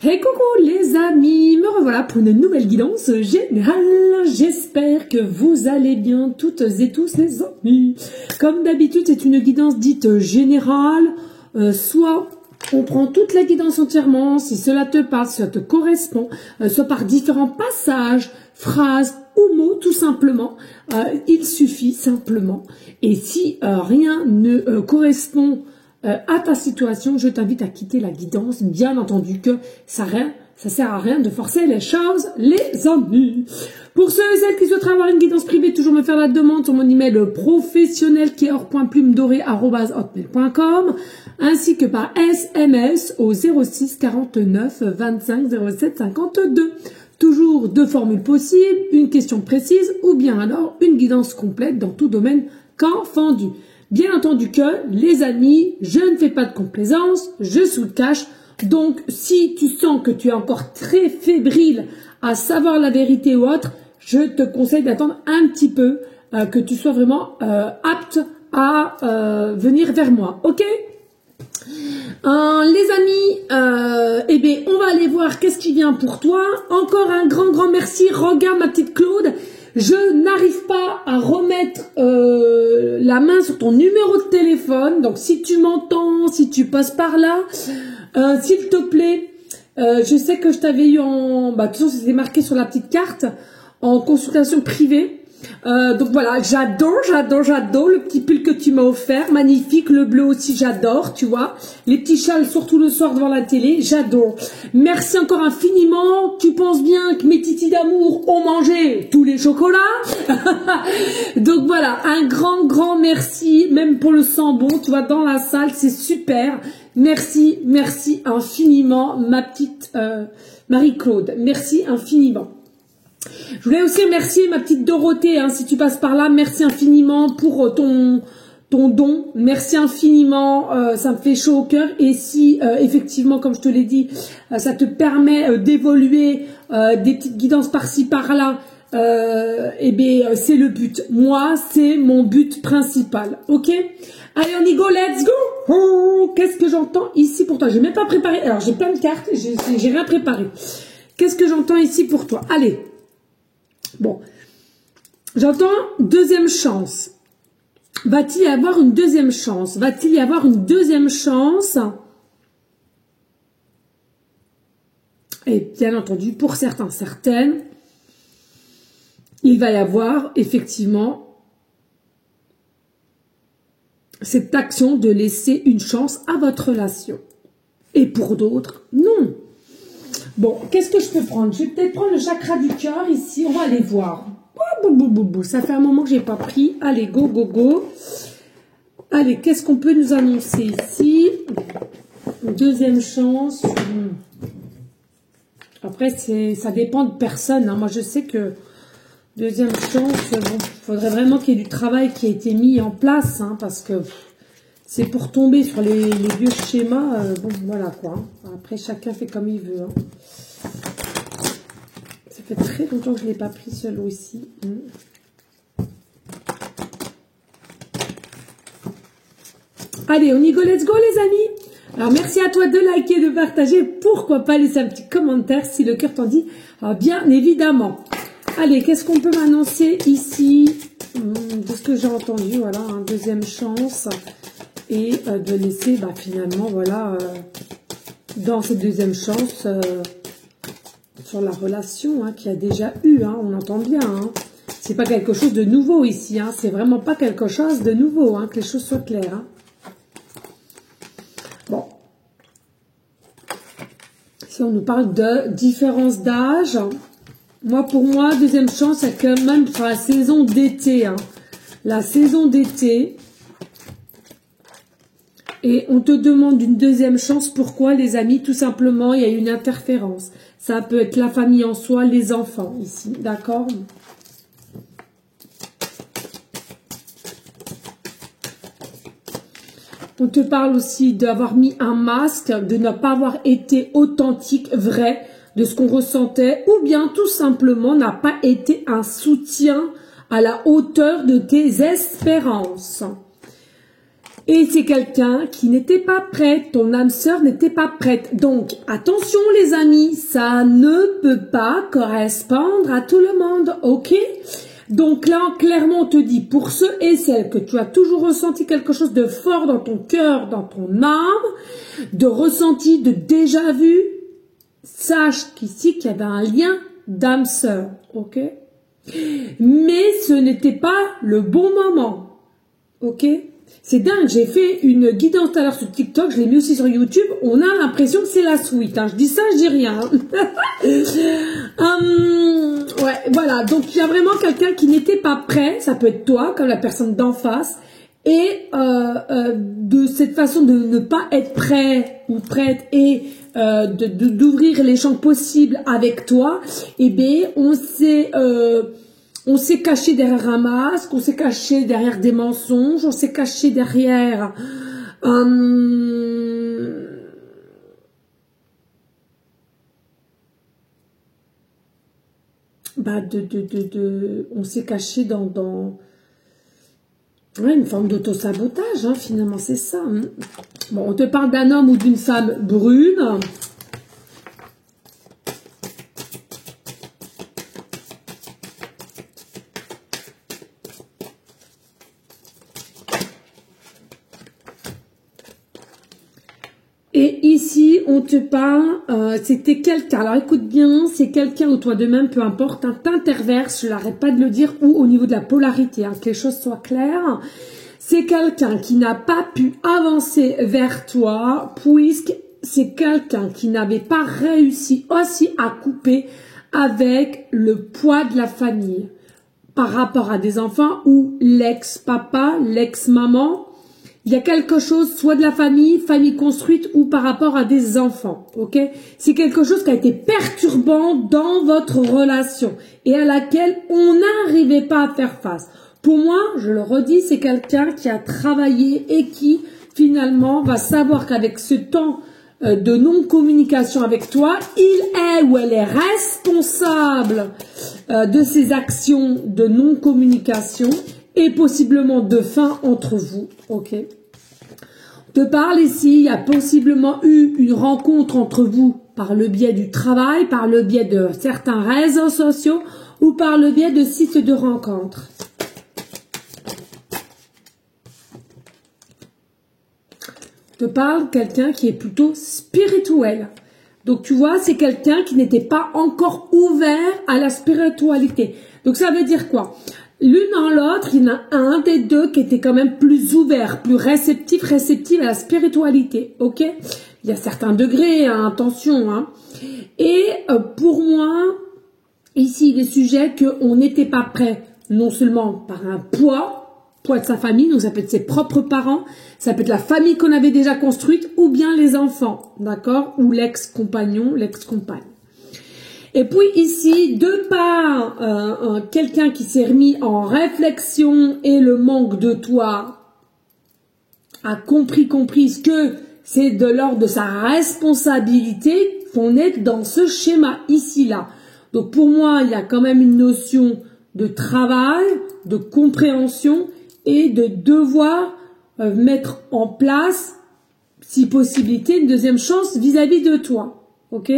Hey coucou les amis, me revoilà pour une nouvelle guidance générale. J'espère que vous allez bien toutes et tous les amis. Comme d'habitude, c'est une guidance dite générale. Soit on prend toute la guidance entièrement, si cela te parle, si cela te correspond, soit par différents passages, phrases ou mots tout simplement. Il suffit simplement. Et si rien ne correspond à ta situation, je t'invite à quitter la guidance. Bien entendu que ça sert à rien de forcer les choses, les amis. Pour ceux et celles qui souhaitent avoir une guidance privée, toujours me faire la demande sur mon email professionnel qui est or.plumedorée@hotmail.com ainsi que par SMS au 06 49 25 07 52. Toujours deux formules possibles, une question précise ou bien alors une guidance complète dans tout domaine confondu. Bien entendu que, les amis, je ne fais pas de complaisance, je sous le cash. Donc, si tu sens que tu es encore très fébrile à savoir la vérité ou autre, je te conseille d'attendre un petit peu, que tu sois vraiment apte à venir vers moi. Ok ? Les amis, eh bien, on va aller voir qu'est-ce qui vient pour toi. Encore un grand merci. Regarde ma petite Claude. Je n'arrive pas à remettre la main sur ton numéro de téléphone. Donc, si tu m'entends, si tu passes par là, s'il te plaît, je sais que je t'avais eu en... de toute façon, c'était marqué sur la petite carte, en consultation privée. Donc voilà, j'adore le petit pull que tu m'as offert, magnifique, le bleu aussi j'adore, tu vois, les petits châles surtout le soir devant la télé, j'adore. Merci encore infiniment. Tu penses bien que mes titis d'amour ont mangé tous les chocolats. Donc voilà, un grand merci, même pour le sang bon, tu vois, dans la salle, c'est super. Merci infiniment ma petite Marie-Claude, merci infiniment. Je voulais aussi remercier ma petite Dorothée, hein, si tu passes par là, merci infiniment pour ton don, merci infiniment, ça me fait chaud au cœur. Et si effectivement, comme je te l'ai dit, ça te permet d'évoluer, des petites guidances par-ci par-là, eh bien c'est le but. Moi, c'est mon but principal, ok? Allez, on y go, let's go! Oh, qu'est-ce que j'entends ici pour toi? J'ai même pas préparé, alors j'ai plein de cartes, j'ai rien préparé. Qu'est-ce que j'entends ici pour toi? Allez. Bon, j'entends deuxième chance. Va-t-il y avoir une deuxième chance? Va-t-il y avoir une deuxième chance? Et bien entendu, pour certains, certaines, il va y avoir effectivement cette action de laisser une chance à votre relation. Et pour d'autres, non. Bon, qu'est-ce que je peux prendre? Je vais peut-être prendre le chakra du cœur ici. On va aller voir. Ça fait un moment que je n'ai pas pris. Allez, go. Allez, qu'est-ce qu'on peut nous annoncer ici? Deuxième chance. Après, ça dépend de personne. Hein. Moi, je sais que deuxième chance, bon, il faudrait vraiment qu'il y ait du travail qui ait été mis en place. Hein, parce que c'est pour tomber sur les vieux schémas. Bon, voilà quoi. Après, chacun fait comme il veut. Hein. Ça fait très longtemps que je ne l'ai pas pris ce lot ici. Allez, on y go, let's go les amis. Alors, merci à toi de liker, de partager. Pourquoi pas laisser un petit commentaire si le cœur t'en dit. Alors, bien évidemment. Allez, qu'est-ce qu'on peut m'annoncer ici? De ce que j'ai entendu, voilà, hein, deuxième chance. Et de laisser finalement, voilà, dans cette deuxième chance, sur la relation qu'il y a déjà eu, hein, on entend bien. Hein. C'est pas quelque chose de nouveau ici, hein, c'est vraiment pas quelque chose de nouveau, hein, que les choses soient claires. Hein. Bon. Si on nous parle de différence d'âge, pour moi, deuxième chance, c'est quand même sur la saison d'été. Hein. La saison d'été. Et on te demande une deuxième chance. Pourquoi, les amis? Tout simplement, il y a une interférence. Ça peut être la famille en soi, les enfants ici. D'accord? On te parle aussi d'avoir mis un masque, de ne pas avoir été authentique, vrai, de ce qu'on ressentait. Ou bien, tout simplement, n'a pas été un soutien à la hauteur de tes espérances. Et c'est quelqu'un qui n'était pas prêt, ton âme sœur n'était pas prête. Donc, attention les amis, ça ne peut pas correspondre à tout le monde, ok? Donc là, clairement, on te dit, pour ceux et celles que tu as toujours ressenti quelque chose de fort dans ton cœur, dans ton âme, de ressenti, de déjà vu, sache qu'ici, qu'il y avait un lien d'âme sœur, ok? Mais ce n'était pas le bon moment, ok? C'est dingue, j'ai fait une guidance tout à l'heure sur TikTok, je l'ai mis aussi sur YouTube, on a l'impression que c'est la suite, hein. Je dis ça, je dis rien. Ouais, voilà, donc il y a vraiment quelqu'un qui n'était pas prêt, ça peut être toi, comme la personne d'en face, et de cette façon de ne pas être prêt ou prête et d'ouvrir les champs possibles avec toi, eh bien, on s'est caché derrière un masque, on s'est caché derrière des mensonges, on s'est caché derrière on s'est caché dans ouais, une forme d'auto-sabotage, hein, finalement, c'est ça. Hein. Bon, on te parle d'un homme ou d'une femme brune. Et ici, on te parle, c'était quelqu'un, alors écoute bien, c'est quelqu'un ou toi de même, peu importe, un t'interverse, je n'arrête pas de le dire, ou au niveau de la polarité, hein, que les choses soient claires, c'est quelqu'un qui n'a pas pu avancer vers toi, puisque c'est quelqu'un qui n'avait pas réussi aussi à couper avec le poids de la famille, par rapport à des enfants ou l'ex-papa, l'ex-maman. Il y a quelque chose, soit de la famille, famille construite, ou par rapport à des enfants, ok? C'est quelque chose qui a été perturbant dans votre relation et à laquelle on n'arrivait pas à faire face. Pour moi, je le redis, c'est quelqu'un qui a travaillé et qui, finalement, va savoir qu'avec ce temps de non-communication avec toi, il est ou elle est responsable de ces actions de non-communication et possiblement de fin entre vous, ok? On te parle ici, il y a possiblement eu une rencontre entre vous par le biais du travail, par le biais de certains réseaux sociaux ou par le biais de sites de rencontres. On te parle quelqu'un qui est plutôt spirituel. Donc tu vois, c'est quelqu'un qui n'était pas encore ouvert à la spiritualité. Donc ça veut dire quoi? L'une dans l'autre, il y en a un des deux qui était quand même plus ouvert, plus réceptif à la spiritualité, ok? Il y a certains degrés, hein, attention, hein. Et pour moi, ici, les sujets qu'on n'était pas prêt, non seulement par un poids de sa famille, donc ça peut être ses propres parents, ça peut être la famille qu'on avait déjà construite, ou bien les enfants, d'accord? Ou l'ex-compagnon, l'ex-compagne. Et puis ici, de par quelqu'un qui s'est remis en réflexion et le manque de toi a compris que c'est de l'ordre de sa responsabilité qu'on est dans ce schéma ici-là. Donc pour moi, il y a quand même une notion de travail, de compréhension et de devoir mettre en place, si possibilité, une deuxième chance vis-à-vis de toi. Ok ?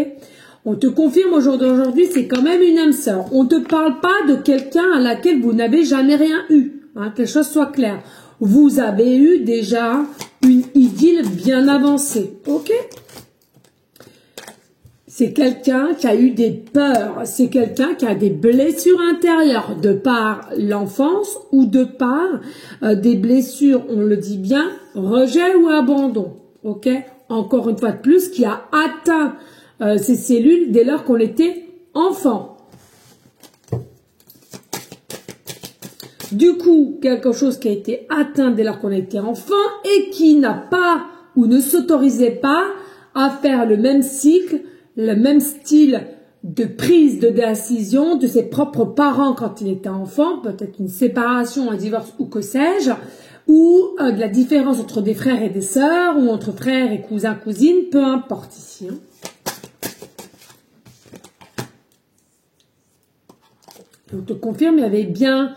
On te confirme aujourd'hui, c'est quand même une âme sœur. On ne te parle pas de quelqu'un à laquelle vous n'avez jamais rien eu. Hein, que les choses soient claires. Vous avez eu déjà une idylle bien avancée. Ok? C'est quelqu'un qui a eu des peurs. C'est quelqu'un qui a des blessures intérieures de par l'enfance ou de par des blessures, on le dit bien, rejet ou abandon. Ok? Encore une fois de plus, qui a atteint ces cellules dès lors qu'on était enfant. Du coup, quelque chose qui a été atteint dès lors qu'on était enfant et qui n'a pas ou ne s'autorisait pas à faire le même cycle, le même style de prise de décision de ses propres parents quand il était enfant, peut-être une séparation, un divorce ou que sais-je, ou de la différence entre des frères et des sœurs, ou entre frères et cousins, cousines, peu importe ici. Hein. On te confirme, il y avait bien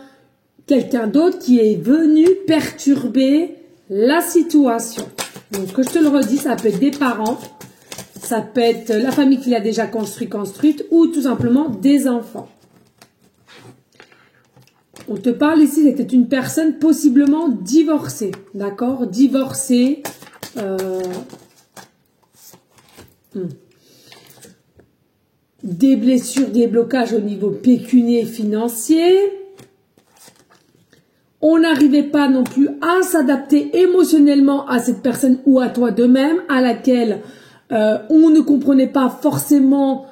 quelqu'un d'autre qui est venu perturber la situation. Donc, que je te le redis, ça peut être des parents, ça peut être la famille qui l'a déjà construite, ou tout simplement des enfants. On te parle ici, c'était une personne possiblement divorcée, d'accord? Divorcée. Des blessures, des blocages au niveau pécunier financier. On n'arrivait pas non plus à s'adapter émotionnellement à cette personne ou à toi de même, à laquelle on ne comprenait pas forcément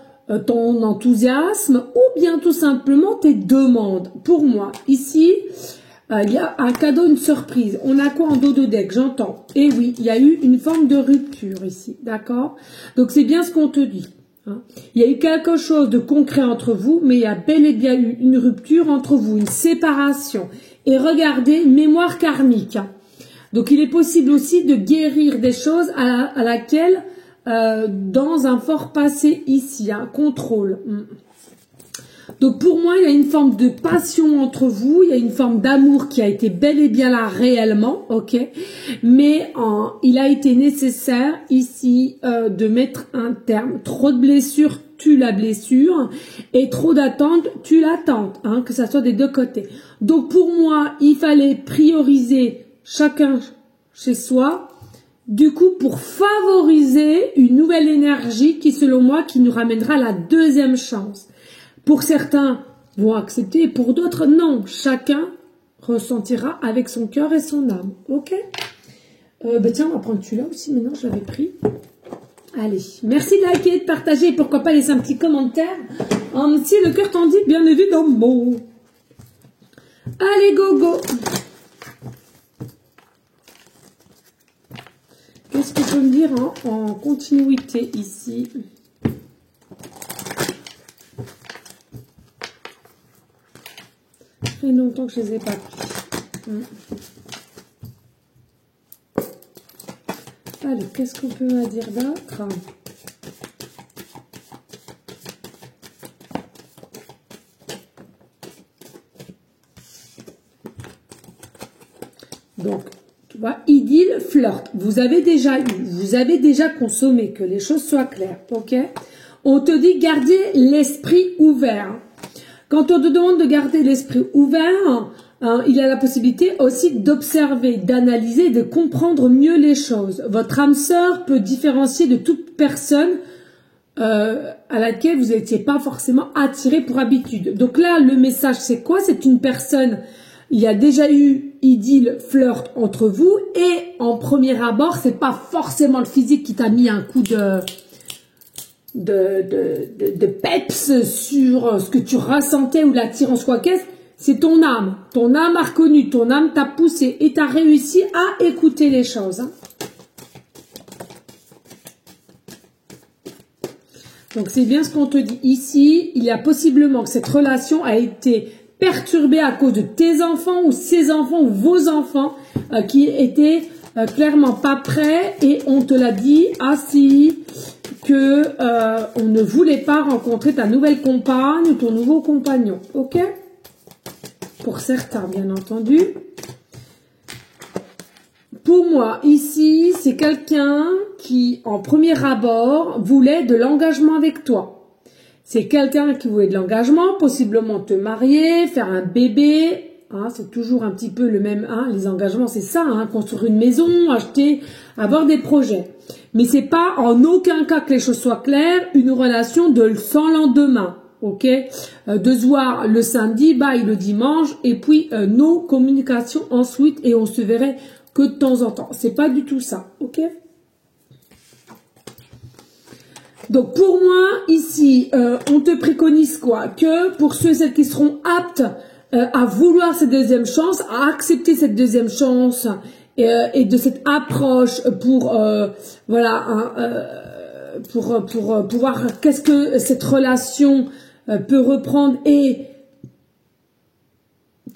ton enthousiasme ou bien tout simplement tes demandes. Pour moi, ici, il y a un cadeau, une surprise. On a quoi en dos de deck? J'entends. Et oui, il y a eu une forme de rupture ici, d'accord? Donc c'est bien ce qu'on te dit. Hein. Il y a eu quelque chose de concret entre vous, mais il y a bel et bien eu une rupture entre vous, une séparation. Et regardez, mémoire karmique. Hein. Donc il est possible aussi de guérir des choses à laquelle, dans un fort passé ici, un contrôle. Donc pour moi, il y a une forme de passion entre vous, il y a une forme d'amour qui a été bel et bien là réellement, ok. Mais il a été nécessaire ici de mettre un terme. Trop de blessures tue la blessure et trop d'attentes tue l'attente, hein, que ça soit des deux côtés. Donc pour moi, il fallait prioriser chacun chez soi. Du coup, pour favoriser une nouvelle énergie qui, selon moi, qui nous ramènera la deuxième chance. Pour certains vont accepter, pour d'autres non. Chacun ressentira avec son cœur et son âme. Ok? Tiens, on va prendre celui-là aussi. Maintenant, je l'avais pris. Allez, merci de liker, de partager et pourquoi pas laisser un petit commentaire. Si le cœur t'en dit, bien évidemment. Allez, go, go! Qu'est-ce que tu peux me dire en continuité ici? Ça fait longtemps que je ne les ai pas pris. Allez, qu'est-ce qu'on peut me dire d'autre? Donc, tu vois, idylle, flirt. Vous avez déjà eu, vous avez déjà consommé, que les choses soient claires, ok? On te dit garder l'esprit ouvert. Quand on te demande de garder l'esprit ouvert, il y a la possibilité aussi d'observer, d'analyser, de comprendre mieux les choses. Votre âme sœur peut différencier de toute personne à laquelle vous n'étiez pas forcément attiré pour habitude. Donc là, le message, c'est quoi? C'est une personne, il y a déjà eu idylle, flirt entre vous, et en premier abord, c'est pas forcément le physique qui t'a mis un coup de peps sur ce que tu ressentais ou l'attirance quoi qu'est-ce, c'est ton âme. Ton âme a reconnu, ton âme t'a poussé et t'as réussi à écouter les choses. Hein. Donc c'est bien ce qu'on te dit ici. Il y a possiblement que cette relation a été perturbée à cause de tes enfants ou ses enfants ou vos enfants qui étaient clairement pas prêts et on te l'a dit ainsi que on ne voulait pas rencontrer ta nouvelle compagne ou ton nouveau compagnon. Ok? Pour certains, bien entendu. Pour moi, ici, c'est quelqu'un qui, en premier abord, voulait de l'engagement avec toi. C'est quelqu'un qui voulait de l'engagement, possiblement te marier, faire un bébé. Hein, c'est toujours un petit peu le même. Hein, les engagements, c'est ça. Hein, construire une maison, acheter, avoir des projets. Mais c'est pas en aucun cas que les choses soient claires, une relation de sans lendemain. Ok, de se voir le samedi, bye le dimanche, et puis nos communications ensuite, et on se verrait que de temps en temps. C'est pas du tout ça, ok? Donc pour moi, ici, on te préconise quoi? Que pour ceux et celles qui seront aptes à vouloir cette deuxième chance, à accepter cette deuxième chance, et de cette approche pour, voilà, pour pouvoir, qu'est-ce que cette relation peut reprendre et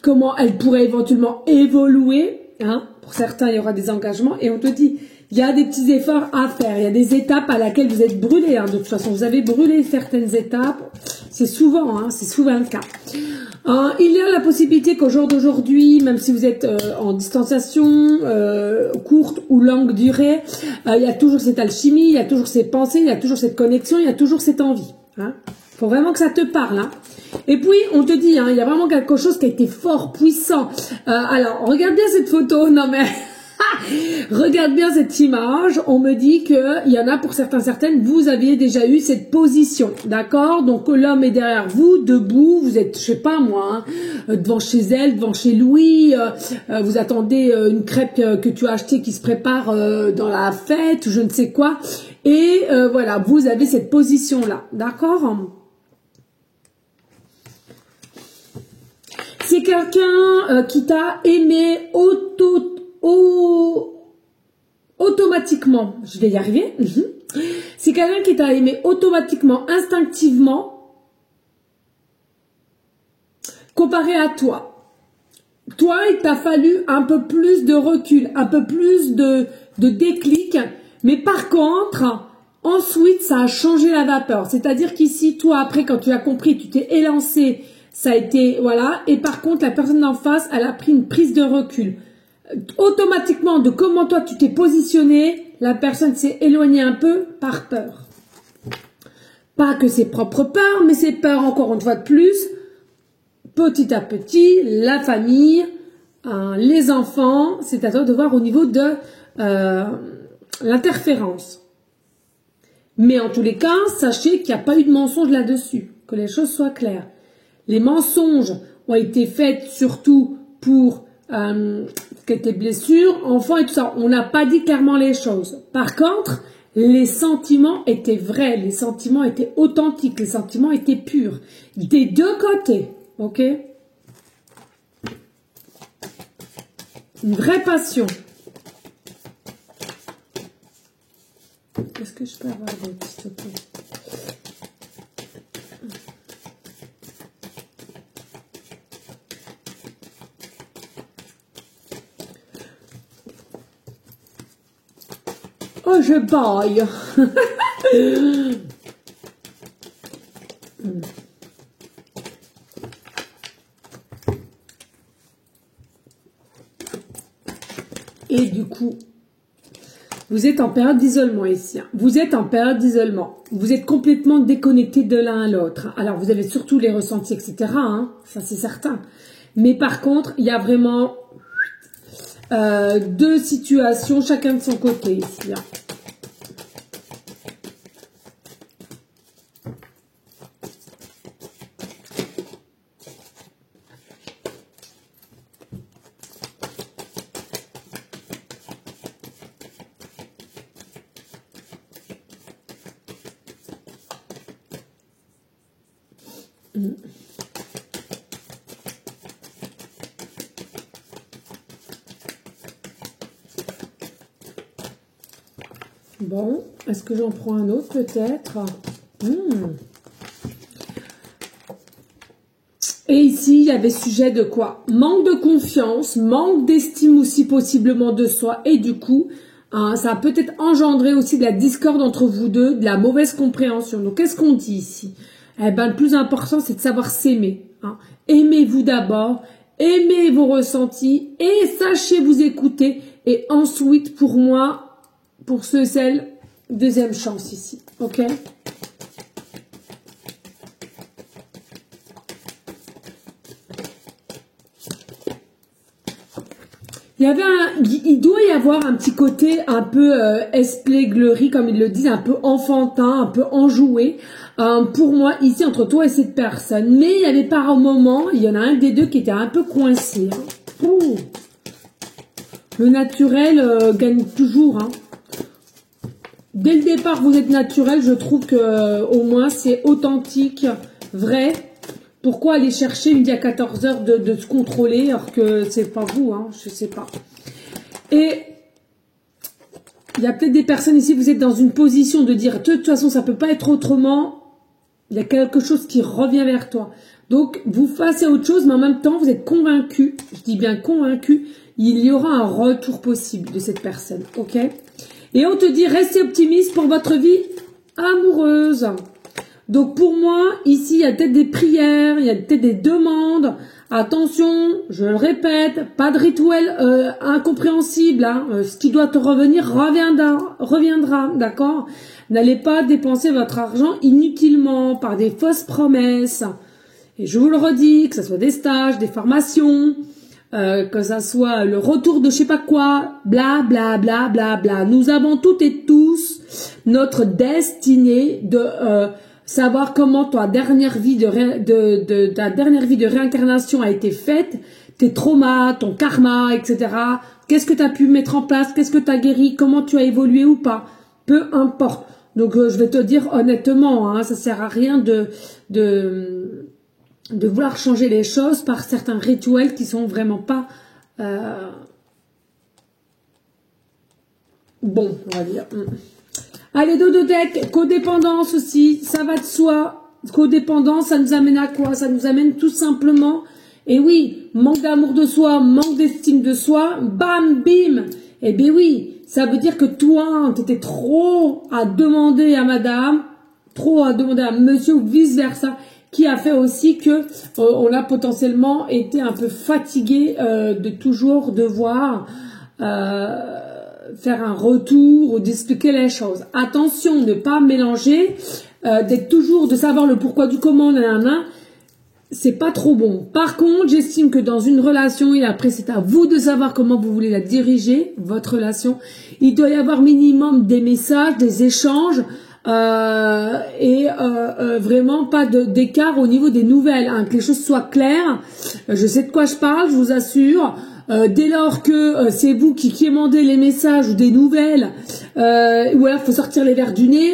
comment elle pourrait éventuellement évoluer. Hein. Pour certains, il y aura des engagements et on te dit, il y a des petits efforts à faire, il y a des étapes à laquelle vous êtes brûlés. Hein. De toute façon, vous avez brûlé certaines étapes, c'est souvent le cas. Il y a la possibilité qu'au jour d'aujourd'hui, même si vous êtes en distanciation courte ou longue durée, il y a toujours cette alchimie, il y a toujours ces pensées, il y a toujours cette connexion, il y a toujours cette envie. Hein. Faut vraiment que ça te parle. Hein. Et puis, on te dit, hein, il y a vraiment quelque chose qui a été fort, puissant. Alors, regarde bien cette photo. Non mais... Regarde bien cette image, on me dit que il y en a pour certaines, vous aviez déjà eu cette position, d'accord? Donc l'homme est derrière vous, debout, vous êtes, je sais pas moi, hein, devant chez elle, devant chez Louis, vous attendez une crêpe que tu as achetée qui se prépare dans la fête, je ne sais quoi, et voilà, vous avez cette position-là, d'accord? C'est quelqu'un qui t'a aimé automatiquement, je vais y arriver. C'est quelqu'un qui t'a aimé automatiquement, instinctivement, comparé à toi. Toi, il t'a fallu un peu plus de recul, un peu plus de déclic, mais par contre, ensuite, ça a changé la vapeur. C'est-à-dire qu'ici, toi, après, quand tu as compris, tu t'es élancé, ça a été, voilà, et par contre, la personne d'en face, elle a pris une prise de recul. Automatiquement, de comment toi tu t'es positionné, la personne s'est éloignée un peu par peur. Pas que ses propres peurs, mais ses peurs encore une fois de plus. Petit à petit, la famille, les enfants, c'est à toi de voir au niveau de l'interférence. Mais en tous les cas, sachez qu'il n'y a pas eu de mensonge là-dessus, que les choses soient claires. Les mensonges ont été faits surtout pour tes blessures, enfants et tout ça. On n'a pas dit clairement les choses. Par contre, les sentiments étaient vrais, les sentiments étaient authentiques, les sentiments étaient purs. Des deux côtés, ok? Une vraie passion. Est-ce que je peux avoir d'autres, s'il te plaît? Oh, je baille. Et du coup, vous êtes en période d'isolement ici. Hein. Vous êtes en période d'isolement. Vous êtes complètement déconnectés de l'un à l'autre. Alors, vous avez surtout les ressentis, etc. Hein, ça, c'est certain. Mais par contre, il y a vraiment deux situations, chacun de son côté ici. Hein. Bon, est-ce que j'en prends un autre peut-être? Et ici, il y avait sujet de quoi? Manque de confiance, manque d'estime aussi possiblement de soi. Et du coup, ça a peut-être engendré aussi de la discorde entre vous deux, de la mauvaise compréhension. Donc, qu'est-ce qu'on dit ici? Eh ben, le plus important, c'est de savoir s'aimer. Hein. Aimez-vous d'abord, aimez vos ressentis et sachez vous écouter. Et ensuite, pour moi, pour ceux et celles, deuxième chance ici, ok? Il doit y avoir un petit côté un peu espléglerie, comme ils le disent, un peu enfantin, un peu enjoué, pour moi, ici, entre toi et cette personne. Mais il y avait par un moment, il y en a un des deux qui était un peu coincé. Hein. Le naturel gagne toujours, hein. Dès le départ, vous êtes naturel. Je trouve que au moins c'est authentique, vrai. Pourquoi aller chercher midi à 14 h de se contrôler alors que c'est pas vous, hein, je sais pas. Et il y a peut-être des personnes ici, vous êtes dans une position de dire de toute façon ça peut pas être autrement. Il y a quelque chose qui revient vers toi. Donc vous passez à autre chose, mais en même temps vous êtes convaincu. Je dis bien convaincu. Il y aura un retour possible de cette personne, ok? Et on te dit, restez optimiste pour votre vie amoureuse. Donc pour moi, ici, il y a peut-être des prières, il y a peut-être des demandes. Attention, je le répète, pas de rituel incompréhensible. Hein. Ce qui doit te revenir reviendra, d'accord? N'allez pas dépenser votre argent inutilement par des fausses promesses. Et je vous le redis, que ce soit des stages, des formations, que ça soit le retour de je sais pas quoi, bla bla bla bla bla. Nous avons toutes et tous notre destinée de savoir comment ta dernière vie ta dernière vie de réincarnation a été faite, tes traumas, ton karma, etc. Qu'est-ce que tu as pu mettre en place, qu'est-ce que tu as guéri, comment tu as évolué ou pas, peu importe. Donc je vais te dire honnêtement, hein, ça sert à rien de vouloir changer les choses par certains rituels qui sont vraiment pas bon, on va dire. Allez, Dododec, codépendance aussi, ça va de soi. Codépendance, ça nous amène à quoi? Ça nous amène tout simplement, et oui, manque d'amour de soi, manque d'estime de soi, bam, bim. Eh bien oui, ça veut dire que toi, tu étais trop à demander à madame, trop à demander à monsieur ou vice versa, qui a fait aussi que on a potentiellement été un peu fatigué de toujours devoir faire un retour ou d'expliquer les choses. Attention, ne pas mélanger, d'être toujours, de savoir le pourquoi du comment, nanana, c'est pas trop bon. Par contre, j'estime que dans une relation, et après c'est à vous de savoir comment vous voulez la diriger, votre relation, il doit y avoir minimum des messages, des échanges, vraiment pas d'écart au niveau des nouvelles, hein, que les choses soient claires. Je sais de quoi je parle, je vous assure. Dès lors que c'est vous qui quémandez les messages ou des nouvelles, ou alors faut sortir les verres du nez,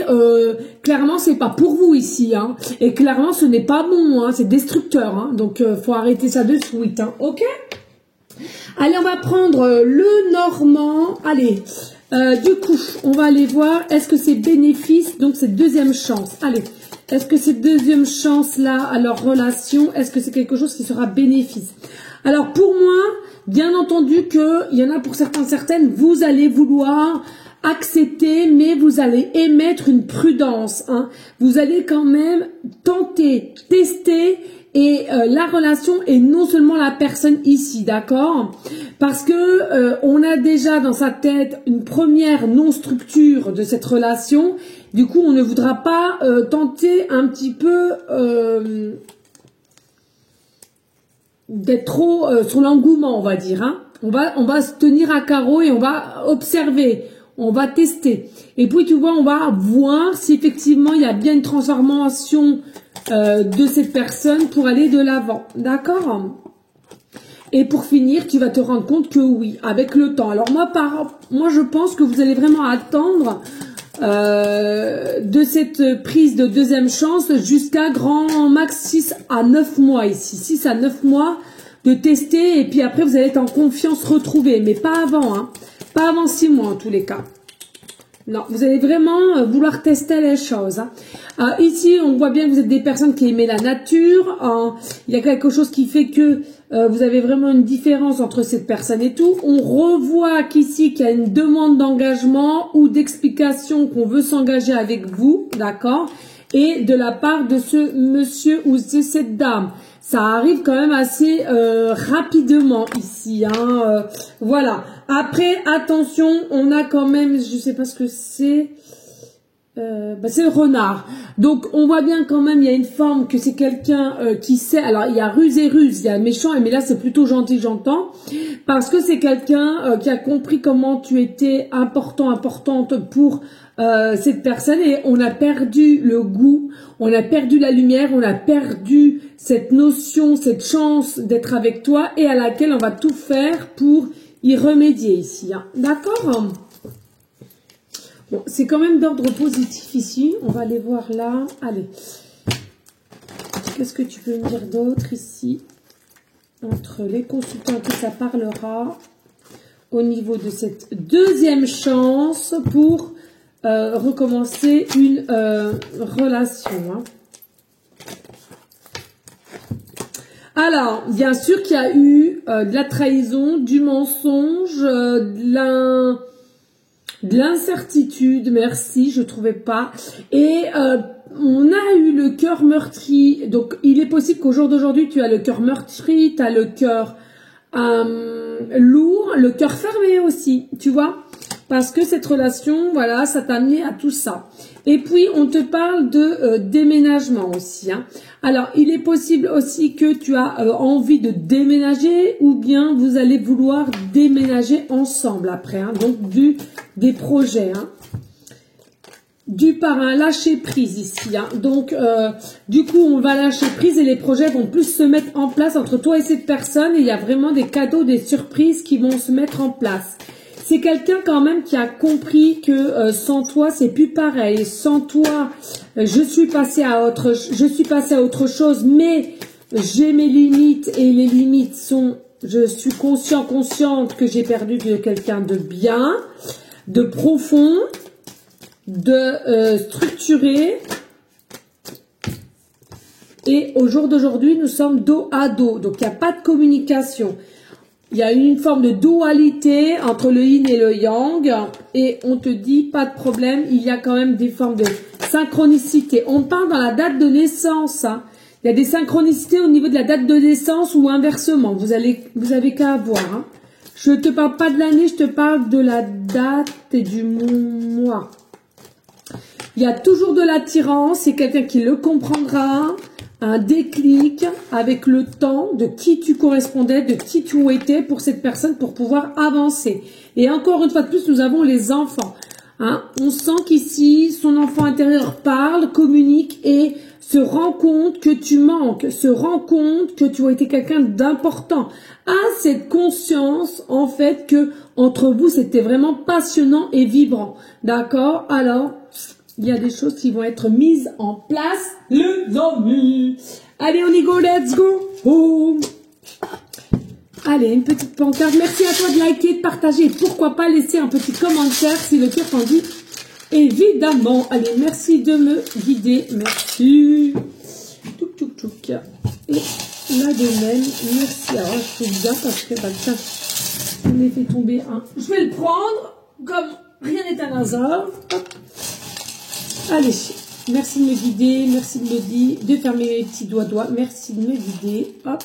clairement c'est pas pour vous ici, hein. Et clairement ce n'est pas bon, hein, c'est destructeur, hein. Donc faut arrêter ça de suite, hein. Ok? Allez, on va prendre le normand. Allez, du coup, on va aller voir, est-ce que c'est bénéfice, donc c'est deuxième chance. Allez, est-ce que cette deuxième chance-là, à leur relation, est-ce que c'est quelque chose qui sera bénéfice? Alors pour moi, bien entendu que il y en a pour certaines, vous allez vouloir accepter, mais vous allez émettre une prudence, hein. Vous allez quand même tenter, tester, et la relation et non seulement la personne ici, d'accord? Parce que on a déjà dans sa tête une première non-structure de cette relation. Du coup, on ne voudra pas tenter un petit peu d'être trop sur l'engouement, on va dire, hein. On va se tenir à carreau et on va observer, on va tester. Et puis tu vois, on va voir si effectivement il y a bien une transformation de cette personne pour aller de l'avant, d'accord? Et pour finir, tu vas te rendre compte que oui, avec le temps. Alors moi je pense que vous allez vraiment attendre de cette prise de deuxième chance jusqu'à grand max 6 à 9 mois ici. 6 à 9 mois de tester et puis après vous allez être en confiance retrouvée. Mais pas avant, hein. Pas avant 6 mois en tous les cas. Non, vous allez vraiment vouloir tester les choses, hein. Ici, on voit bien que vous êtes des personnes qui aiment la nature. Il y a quelque chose qui fait que vous avez vraiment une différence entre cette personne et tout. On revoit qu'ici, qu'il y a une demande d'engagement ou d'explication qu'on veut s'engager avec vous, d'accord? Et de la part de ce monsieur ou de cette dame. Ça arrive quand même assez rapidement ici, hein. Voilà. Après, attention, on a quand même, je sais pas ce que c'est, c'est le renard. Donc, on voit bien quand même, il y a une forme que c'est quelqu'un qui sait. Alors, il y a ruse et ruse, il y a méchant, mais là, c'est plutôt gentil, j'entends. Parce que c'est quelqu'un qui a compris comment tu étais importante pour cette personne. Et on a perdu le goût, on a perdu la lumière, on a perdu cette notion, cette chance d'être avec toi et à laquelle on va tout faire pour y remédier ici, hein. D'accord? Bon, c'est quand même d'ordre positif ici. On va aller voir là. Allez. Qu'est-ce que tu peux me dire d'autre ici? Entre les consultants que ça parlera au niveau de cette deuxième chance pour recommencer une relation, hein. Alors, bien sûr qu'il y a eu de la trahison, du mensonge, de l'incertitude, merci, je trouvais pas. Et on a eu le cœur meurtri. Donc, il est possible qu'au jour d'aujourd'hui, tu as le cœur meurtri, tu as le cœur lourd, le cœur fermé aussi, tu vois. Parce que cette relation, voilà, ça t'a amené à tout ça. Et puis, on te parle de déménagement aussi. Hein. Alors, il est possible aussi que tu as envie de déménager ou bien vous allez vouloir déménager ensemble après. Hein. Donc, des projets. Hein. Dû par un lâcher prise ici. Hein. Donc, du coup, on va lâcher prise et les projets vont plus se mettre en place entre toi et cette personne. Et il y a vraiment des cadeaux, des surprises qui vont se mettre en place. C'est quelqu'un quand même qui a compris que sans toi, c'est plus pareil. Sans toi, je suis passée à autre chose, mais j'ai mes limites et les limites sont, je suis consciente que j'ai perdu quelqu'un de bien, de profond, de structuré. Et au jour d'aujourd'hui, nous sommes dos à dos, donc il n'y a pas de communication. Il y a une forme de dualité entre le yin et le yang et on te dit pas de problème, il y a quand même des formes de synchronicité. On parle dans la date de naissance. Hein. Il y a des synchronicités au niveau de la date de naissance ou inversement. Vous avez qu'à voir. Hein. Je ne te parle pas de l'année, je te parle de la date et du mois. Il y a toujours de l'attirance, c'est quelqu'un qui le comprendra. Un déclic avec le temps de qui tu correspondais, de qui tu étais pour cette personne pour pouvoir avancer. Et encore une fois de plus, nous avons les enfants. Hein. On sent qu'ici, son enfant intérieur parle, communique et se rend compte que tu manques, se rend compte que tu as été quelqu'un d'important. A cette conscience, en fait, que entre vous, c'était vraiment passionnant et vibrant. D'accord? Alors, il y a des choses qui vont être mises en place, les amis. Allez, on y go, let's go. Oh. Allez, une petite pancarte. Merci à toi de liker, de partager. Pourquoi pas laisser un petit commentaire si le cœur t'en dit. Évidemment. Allez, merci de me guider. Merci. Tchouk, tchouk, tchouk. Et là de même, merci. Alors, je fais bien parce que, bah, tiens, on est fait tomber un. Je vais le prendre comme rien n'est un hasard. Hop. Allez, merci de me guider, merci de me dire, de fermer mes petits doigts, merci de me guider, hop,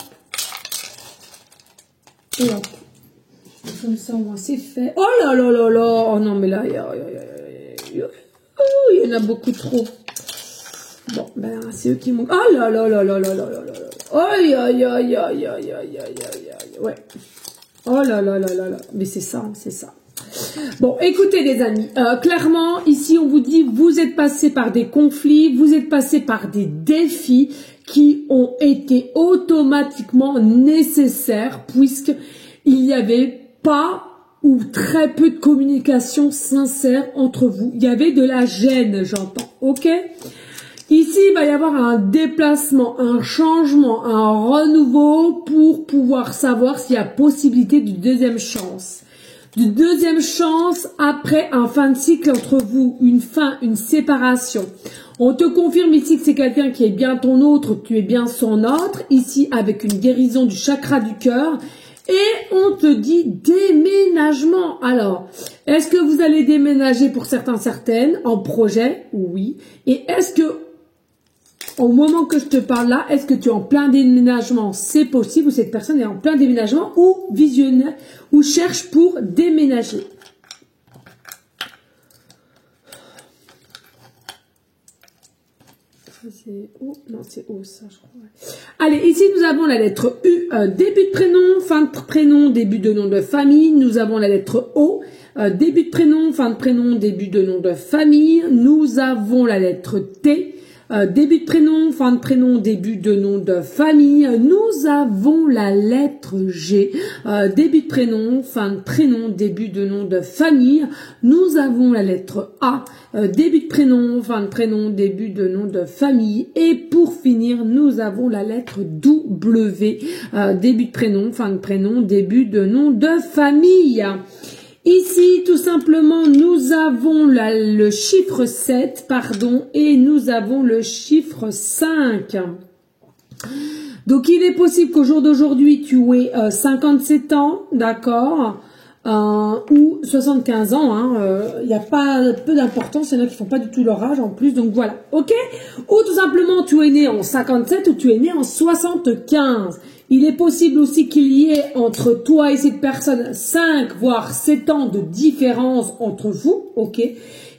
et hop, comme ça au moins c'est fait. Oh là là là là, oh non mais là, il y en a beaucoup trop. Bon, ben c'est eux qui m'ont... Oh là là là là là là là là, aïe aïe aïe aïe aïe aïe aïe, ouais, oh là là là là là, mais c'est ça, c'est ça. Bon, écoutez les amis, clairement, ici on vous dit, vous êtes passé par des conflits, vous êtes passé par des défis qui ont été automatiquement nécessaires puisqu'il n'y avait pas ou très peu de communication sincère entre vous. Il y avait de la gêne, j'entends, ok? Ici, il va y avoir un déplacement, un changement, un renouveau pour pouvoir savoir s'il y a possibilité d'une deuxième chance. De deuxième chance après un fin de cycle entre vous, une fin, une séparation. On te confirme ici que c'est quelqu'un qui est bien ton autre, tu es bien son autre, ici avec une guérison du chakra du cœur. Et on te dit déménagement. Alors, est-ce que vous allez déménager pour certains, certaines, en projet? Oui. Et est-ce que, au moment que je te parle là, est-ce que tu es en plein déménagement? C'est possible, ou cette personne est en plein déménagement, ou visionnaire, ou cherche pour déménager. C'est O, non c'est O ça je crois. Ouais. Allez, ici nous avons la lettre U, début de prénom, fin de prénom, début de nom de famille. Nous avons la lettre O, début de prénom, fin de prénom, début de nom de famille. Nous avons la lettre T, début de prénom, fin de prénom, début de nom de famille. Nous avons la lettre G, début de prénom, fin de prénom, début de nom de famille. Nous avons la lettre A, début de prénom, fin de prénom, début de nom de famille. Et pour finir, nous avons la lettre W, début de prénom, fin de prénom, début de nom de famille. Ici, tout simplement, nous avons le chiffre 7, pardon, et nous avons le chiffre 5. Donc, il est possible qu'au jour d'aujourd'hui, tu aies 57 ans, d'accord, ou 75 ans, il n'y a pas peu d'importance, il y en a qui font pas du tout leur âge en plus, donc voilà, ok? Ou tout simplement tu es né en 57 ou tu es né en 75. Il est possible aussi qu'il y ait entre toi et cette personne 5 voire 7 ans de différence entre vous, ok?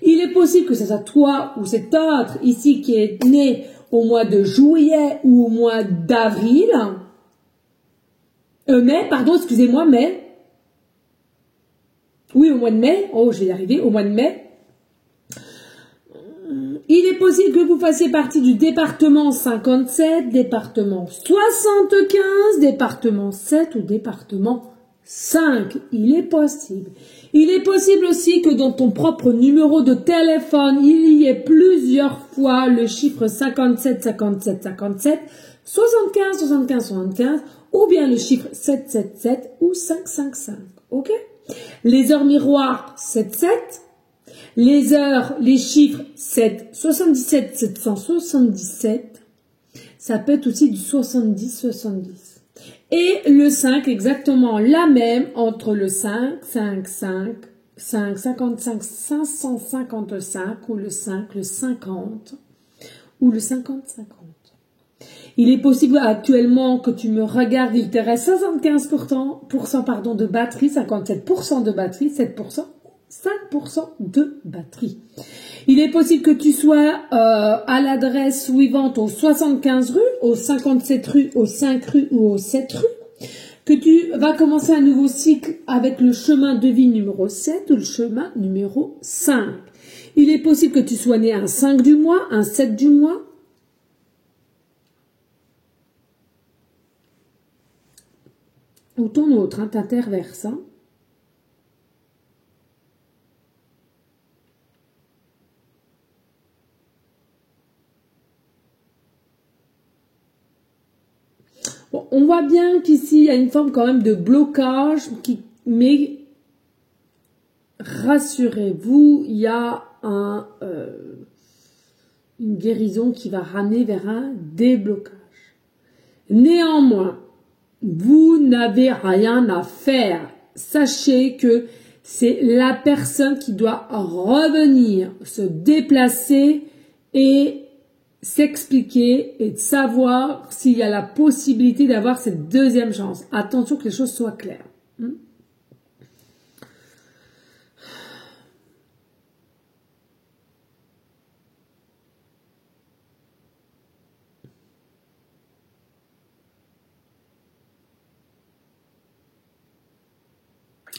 Il est possible que ce soit toi ou cet autre ici qui est né au mois de juillet ou au mois d'avril, mai, pardon, excusez-moi, mai. Oui, au mois de mai. Oh, je vais y arriver, au mois de mai. Il est possible que vous fassiez partie du département 57, département 75, département 7 ou département 5. Il est possible. Il est possible aussi que dans ton propre numéro de téléphone, il y ait plusieurs fois le chiffre 57, 57, 57, 75, 75, 75, ou bien le chiffre 777 ou 555. Ok? Les heures miroirs 77. Les heures, les chiffres 777, 777, ça peut être aussi du 70, 70. Et le 5, exactement la même entre le 5, 5, 5, 5, 55, 555 ou le 5, le 50 ou le 50, 50. Il est possible actuellement que tu me regardes, il te reste 75% pardon, de batterie, 57% de batterie, 7%. 5% de batterie. Il est possible que tu sois à l'adresse suivante au 75 rue, au 57 rue, au 5 rue ou au 7 rue, que tu vas commencer un nouveau cycle avec le chemin de vie numéro 7 ou le chemin numéro 5. Il est possible que tu sois né un 5 du mois, un 7 du mois, ou ton autre, t'interverse, Bon, on voit bien qu'ici, il y a une forme quand même de blocage, mais rassurez-vous, il y a une guérison qui va ramener vers un déblocage. Néanmoins, vous n'avez rien à faire. Sachez que c'est la personne qui doit revenir, se déplacer et s'expliquer et de savoir s'il y a la possibilité d'avoir cette deuxième chance. Attention que les choses soient claires.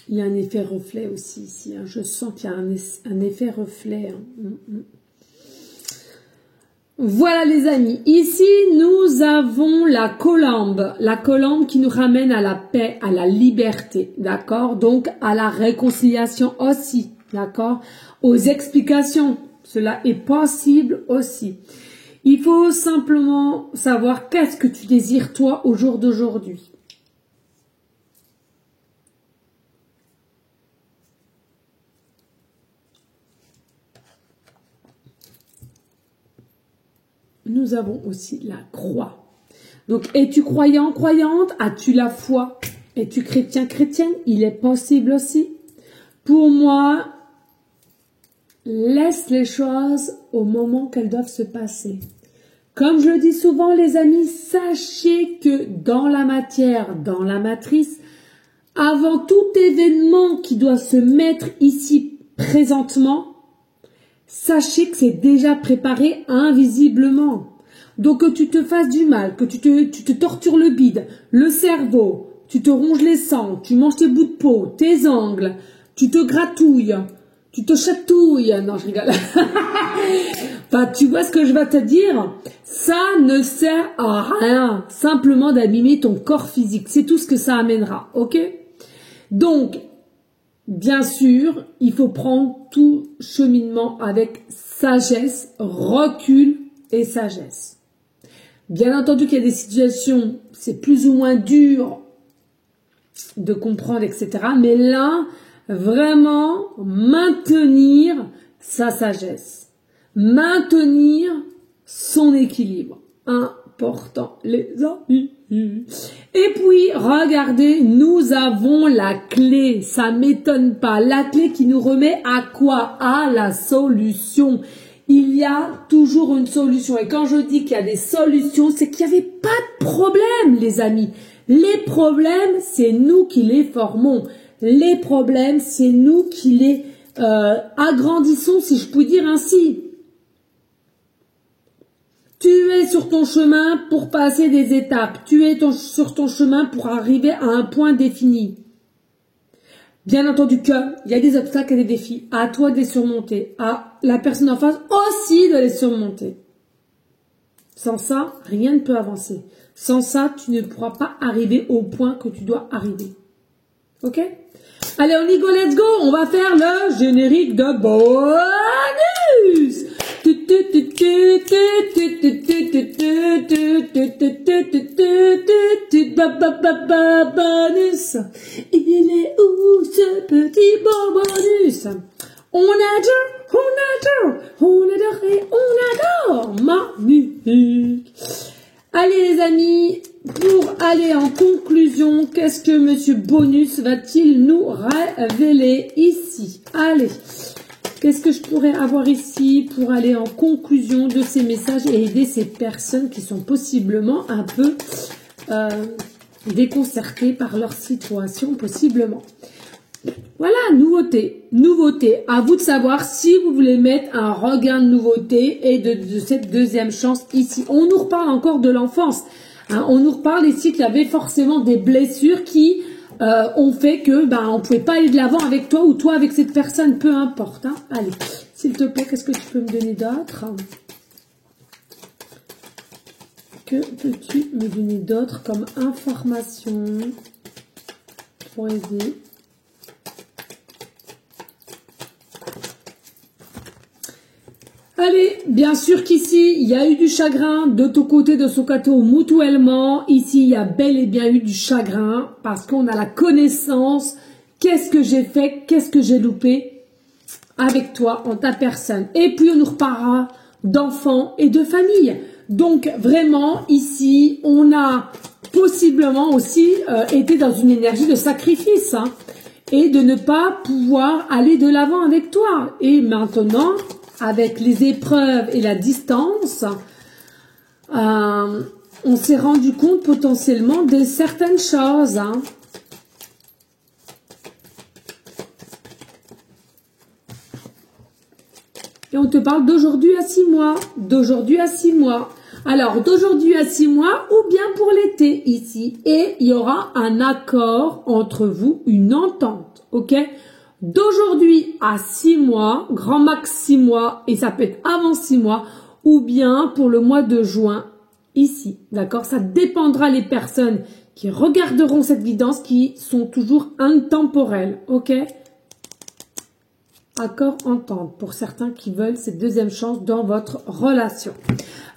Il y a un effet reflet aussi ici. Je sens qu'il y a un effet reflet. Voilà les amis, ici nous avons la colombe qui nous ramène à la paix, à la liberté, d'accord? Donc à la réconciliation aussi, d'accord? Aux explications, cela est possible aussi. Il faut simplement savoir qu'est-ce que tu désires toi au jour d'aujourd'hui. Nous avons aussi la croix. Donc, es-tu croyant, croyante? As-tu la foi? Es-tu chrétien, chrétienne? Il est possible aussi. Pour moi, laisse les choses au moment qu'elles doivent se passer. Comme je le dis souvent, les amis, sachez que dans la matière, dans la matrice, avant tout événement qui doit se mettre ici présentement, sachez que c'est déjà préparé invisiblement. Donc que tu te fasses du mal, que tu te tortures le bide, le cerveau, tu te ronges les sangs, tu manges tes bouts de peau, tes ongles, tu te gratouilles, tu te chatouilles. Non, je rigole. Enfin, tu vois ce que je vais te dire? Ça ne sert à rien, simplement d'abîmer ton corps physique. C'est tout ce que ça amènera, ok? Donc, bien sûr, il faut prendre tout cheminement avec sagesse, recul et sagesse. Bien entendu qu'il y a des situations, c'est plus ou moins dur de comprendre, etc. Mais là, vraiment, maintenir sa sagesse. Maintenir son équilibre. Important, les amis. Et puis, regardez, nous avons la clé. Ça m'étonne pas. La clé qui nous remet à quoi? À la solution. Il y a toujours une solution. Et quand je dis qu'il y a des solutions, c'est qu'il n'y avait pas de problème, les amis. Les problèmes, c'est nous qui les formons. Les problèmes, c'est nous qui les agrandissons, si je puis dire ainsi. Tu es sur ton chemin pour passer des étapes. Tu es sur ton chemin pour arriver à un point défini. Bien entendu qu'il y a des obstacles et des défis. À toi de les surmonter. À la personne en face aussi de les surmonter. Sans ça, rien ne peut avancer. Sans ça, tu ne pourras pas arriver au point que tu dois arriver. Ok? Allez, on y go, let's go. On va faire le générique de bonus. Bonus. Il est où ce petit bonus? On adore et on adore ma musique. Allez les amis, pour aller en conclusion, qu'est-ce que Monsieur Bonus va-t-il nous révéler ici? Allez, qu'est-ce que je pourrais avoir ici pour aller en conclusion de ces messages et aider ces personnes qui sont possiblement un peu déconcertées par leur situation, possiblement. Voilà, nouveauté. Nouveauté. À vous de savoir si vous voulez mettre un regain de nouveauté et de cette deuxième chance ici. On nous reparle encore de l'enfance. Hein, on nous reparle ici qu'il y avait forcément des blessures qui ont fait que on ne pouvait pas aller de l'avant avec toi ou toi avec cette personne, peu importe. Hein. Allez, s'il te plaît, qu'est-ce que tu peux me donner d'autre? Que peux-tu me donner d'autre comme information pour aider? Allez, bien sûr qu'ici, il y a eu du chagrin de ton côté, de son côté, mutuellement. Ici, il y a bel et bien eu du chagrin parce qu'on a la connaissance. Qu'est-ce que j'ai fait? Qu'est-ce que j'ai loupé avec toi, en ta personne? Et puis, on nous reparlera d'enfants et de famille. Donc, vraiment, ici, on a possiblement aussi été dans une énergie de sacrifice. Hein, et de ne pas pouvoir aller de l'avant avec toi. Et maintenant, avec les épreuves et la distance, on s'est rendu compte potentiellement de certaines choses. Hein. Et on te parle d'aujourd'hui à 6 mois. D'aujourd'hui à 6 mois. Alors, d'aujourd'hui à 6 mois ou bien pour l'été ici. Et il y aura un accord entre vous, une entente. Ok ? D'aujourd'hui à 6 mois, grand max 6 mois, et ça peut être avant 6 mois, ou bien pour le mois de juin, ici, d'accord? Ça dépendra les personnes qui regarderont cette guidance, qui sont toujours intemporelles, ok? Accord, entente, pour certains qui veulent cette deuxième chance dans votre relation.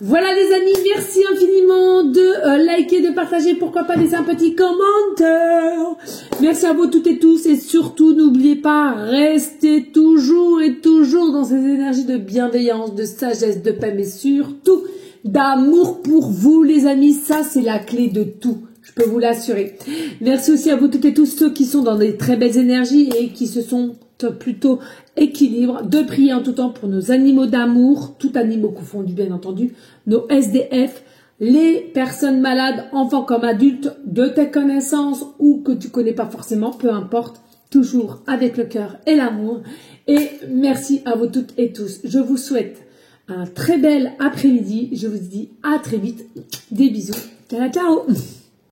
Voilà les amis, merci infiniment de liker, de partager, pourquoi pas laisser un petit commentaire. Merci à vous toutes et tous et surtout n'oubliez pas, restez toujours et toujours dans ces énergies de bienveillance, de sagesse, de paix, mais surtout d'amour pour vous les amis, ça c'est la clé de tout. Je peux vous l'assurer. Merci aussi à vous toutes et tous ceux qui sont dans des très belles énergies et qui se sont plutôt équilibre, de prier en tout temps pour nos animaux d'amour, tout animaux confondus bien entendu, nos SDF, les personnes malades, enfants comme adultes, de tes connaissances ou que tu connais pas forcément, peu importe, toujours avec le cœur et l'amour. Et merci à vous toutes et tous. Je vous souhaite un très bel après-midi. Je vous dis à très vite. Des bisous. Ciao, ciao.